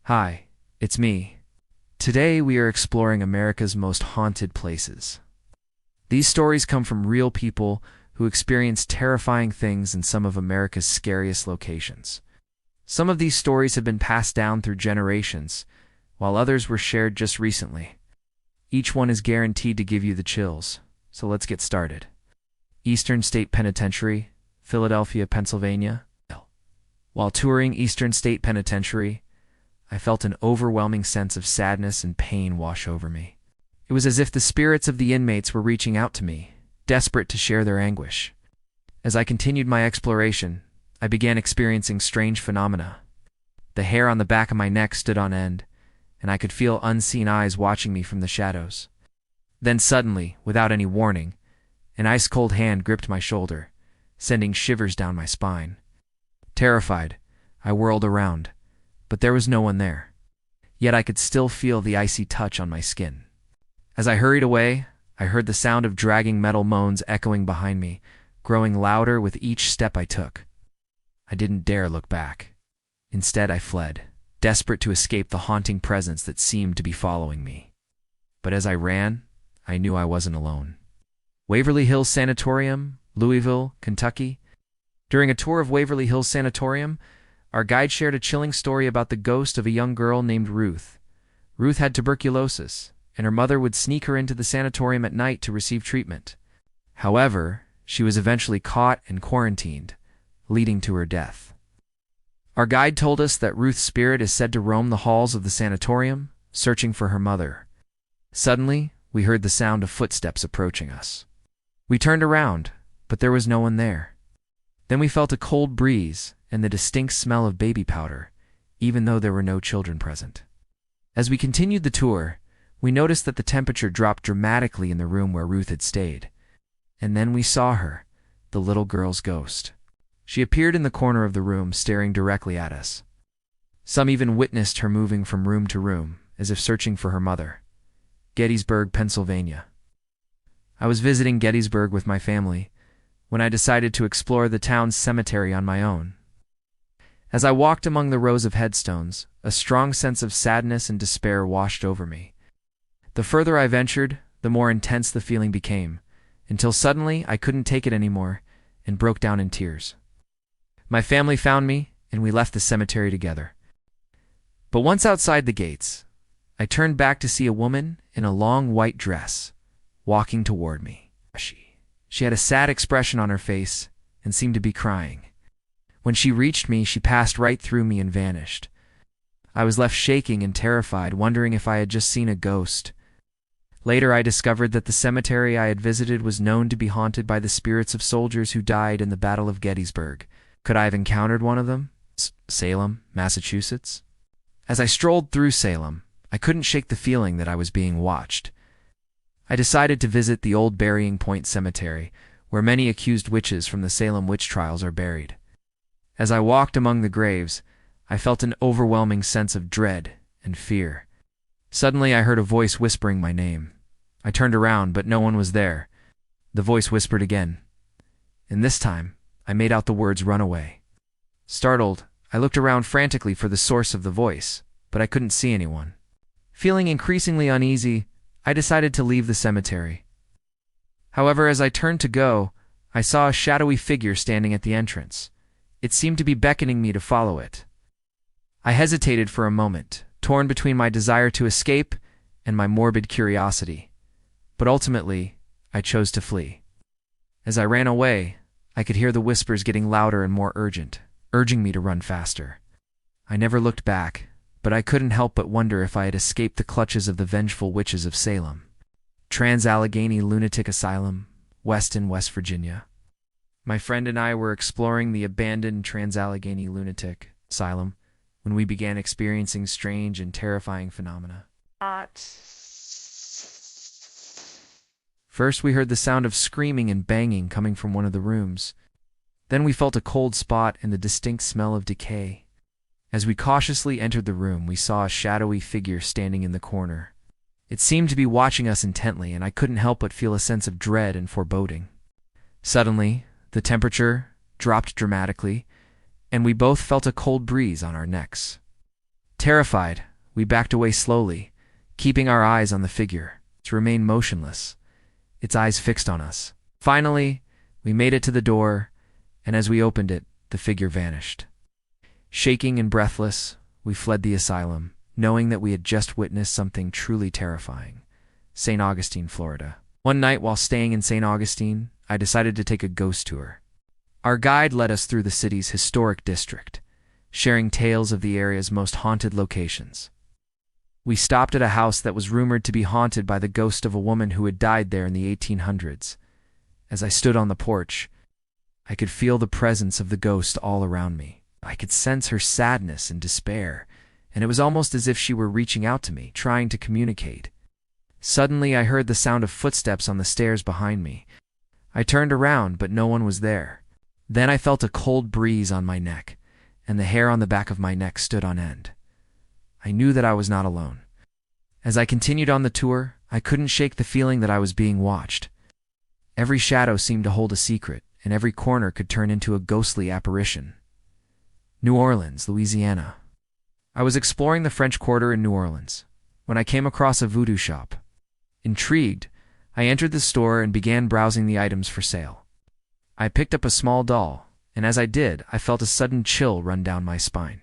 Hi, it's me. Today we are exploring America's most haunted places. These stories come from real people who experience terrifying things in some of America's scariest locations. Some of these stories have been passed down through generations, while others were shared just recently. Each one is guaranteed to give you the chills, so let's get started. Eastern State Penitentiary, Philadelphia, Pennsylvania. While touring Eastern State Penitentiary, I felt an overwhelming sense of sadness and pain wash over me. It was as if the spirits of the inmates were reaching out to me, desperate to share their anguish. As I continued my exploration, I began experiencing strange phenomena. The hair on the back of my neck stood on end, and I could feel unseen eyes watching me from the shadows. Then suddenly, without any warning, an ice-cold hand gripped my shoulder, sending shivers down my spine. Terrified, I whirled around, but there was no one there. Yet I could still feel the icy touch on my skin. As I hurried away, I heard the sound of dragging metal moans echoing behind me, growing louder with each step I took. I didn't dare look back. Instead, I fled, desperate to escape the haunting presence that seemed to be following me. But as I ran, I knew I wasn't alone. Waverly Hills Sanatorium, Louisville, Kentucky. During a tour of Waverly Hills Sanatorium, our guide shared a chilling story about the ghost of a young girl named Ruth. Ruth had tuberculosis, and her mother would sneak her into the sanatorium at night to receive treatment. However, she was eventually caught and quarantined, leading to her death. Our guide told us that Ruth's spirit is said to roam the halls of the sanatorium, searching for her mother. Suddenly, we heard the sound of footsteps approaching us. We turned around, but there was no one there. Then we felt a cold breeze and the distinct smell of baby powder, even though there were no children present. As we continued the tour, we noticed that the temperature dropped dramatically in the room where Ruth had stayed. And then we saw her, the little girl's ghost. She appeared in the corner of the room, staring directly at us. Some even witnessed her moving from room to room, as if searching for her mother. Gettysburg, Pennsylvania. I was visiting Gettysburg with my family when I decided to explore the town's cemetery on my own. As I walked among the rows of headstones, a strong sense of sadness and despair washed over me. The further I ventured, the more intense the feeling became, until suddenly I couldn't take it anymore and broke down in tears. My family found me, and we left the cemetery together. But once outside the gates, I turned back to see a woman in a long white dress walking toward me. She had a sad expression on her face and seemed to be crying. When she reached me, she passed right through me and vanished. I was left shaking and terrified, wondering if I had just seen a ghost. Later, I discovered that the cemetery I had visited was known to be haunted by the spirits of soldiers who died in the Battle of Gettysburg. Could I have encountered one of them? Salem, Massachusetts? As I strolled through Salem, I couldn't shake the feeling that I was being watched. I decided to visit the old Burying Point Cemetery, where many accused witches from the Salem witch trials are buried. As I walked among the graves, I felt an overwhelming sense of dread and fear. Suddenly, I heard a voice whispering my name. I turned around, but no one was there. The voice whispered again, and this time, I made out the words "run away." Startled, I looked around frantically for the source of the voice, but I couldn't see anyone. Feeling increasingly uneasy, I decided to leave the cemetery. However, as I turned to go, I saw a shadowy figure standing at the entrance. It seemed to be beckoning me to follow it. I hesitated for a moment, torn between my desire to escape and my morbid curiosity. But ultimately, I chose to flee. As I ran away, I could hear the whispers getting louder and more urgent, urging me to run faster. I never looked back, but I couldn't help but wonder if I had escaped the clutches of the vengeful witches of Salem. Trans-Allegheny Lunatic Asylum, Weston, West Virginia. My friend and I were exploring the abandoned Trans-Allegheny Lunatic Asylum when we began experiencing strange and terrifying phenomena. First, we heard the sound of screaming and banging coming from one of the rooms. Then we felt a cold spot and the distinct smell of decay. As we cautiously entered the room, we saw a shadowy figure standing in the corner. It seemed to be watching us intently, and I couldn't help but feel a sense of dread and foreboding. Suddenly, the temperature dropped dramatically, and we both felt a cold breeze on our necks. Terrified, we backed away slowly, keeping our eyes on the figure, to remain motionless, its eyes fixed on us. Finally, we made it to the door, and as we opened it, the figure vanished. Shaking and breathless, we fled the asylum, knowing that we had just witnessed something truly terrifying. St. Augustine, Florida. One night while staying in St. Augustine, I decided to take a ghost tour. Our guide led us through the city's historic district, sharing tales of the area's most haunted locations. We stopped at a house that was rumored to be haunted by the ghost of a woman who had died there in the 1800s. As I stood on the porch, I could feel the presence of the ghost all around me. I could sense her sadness and despair, and it was almost as if she were reaching out to me, trying to communicate. Suddenly, I heard the sound of footsteps on the stairs behind me. I turned around, but no one was there. Then I felt a cold breeze on my neck, and the hair on the back of my neck stood on end. I knew that I was not alone. As I continued on the tour, I couldn't shake the feeling that I was being watched. Every shadow seemed to hold a secret, and every corner could turn into a ghostly apparition. New Orleans, Louisiana. I was exploring the French Quarter in New Orleans when I came across a voodoo shop. Intrigued, I entered the store and began browsing the items for sale. I picked up a small doll, and as I did, I felt a sudden chill run down my spine.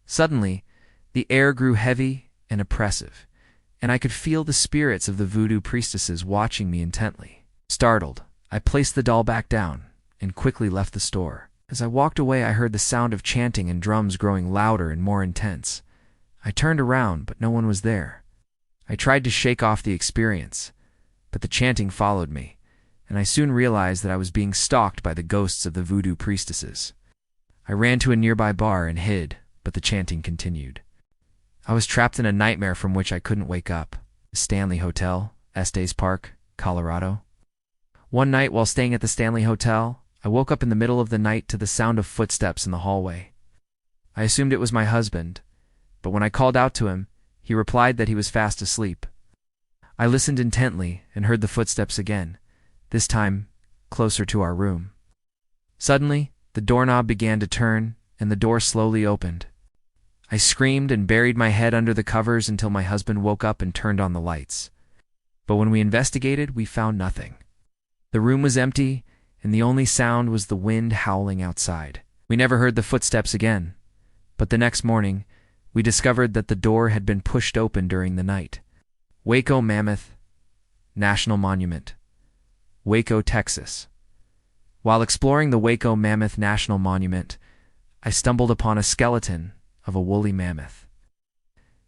Suddenly, the air grew heavy and oppressive, and I could feel the spirits of the voodoo priestesses watching me intently. Startled, I placed the doll back down and quickly left the store. As I walked away, I heard the sound of chanting and drums growing louder and more intense. I turned around, but no one was there. I tried to shake off the experience, but the chanting followed me, and I soon realized that I was being stalked by the ghosts of the voodoo priestesses. I ran to a nearby bar and hid, but the chanting continued. I was trapped in a nightmare from which I couldn't wake up. The Stanley Hotel, Estes Park, Colorado. One night while staying at the Stanley Hotel, I woke up in the middle of the night to the sound of footsteps in the hallway. I assumed it was my husband, but when I called out to him, he replied that he was fast asleep. I listened intently and heard the footsteps again, this time closer to our room. Suddenly, the doorknob began to turn and the door slowly opened. I screamed and buried my head under the covers until my husband woke up and turned on the lights. But when we investigated, we found nothing. The room was empty, and the only sound was the wind howling outside. We never heard the footsteps again, but the next morning, we discovered that the door had been pushed open during the night. Waco Mammoth National Monument, Waco, Texas. While exploring the Waco Mammoth National Monument, I stumbled upon a skeleton of a woolly mammoth.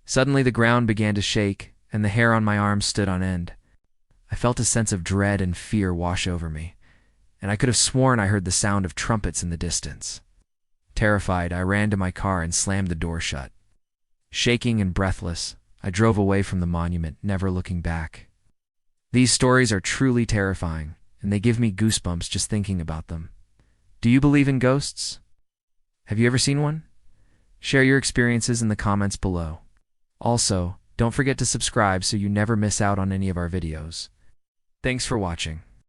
Suddenly the ground began to shake, and the hair on my arms stood on end. I felt a sense of dread and fear wash over me, and I could have sworn I heard the sound of trumpets in the distance. Terrified, I ran to my car and slammed the door shut. Shaking and breathless, I drove away from the monument, never looking back. These stories are truly terrifying, and they give me goosebumps just thinking about them. Do you believe in ghosts? Have you ever seen one? Share your experiences in the comments below. Also, don't forget to subscribe so you never miss out on any of our videos. Thanks for watching.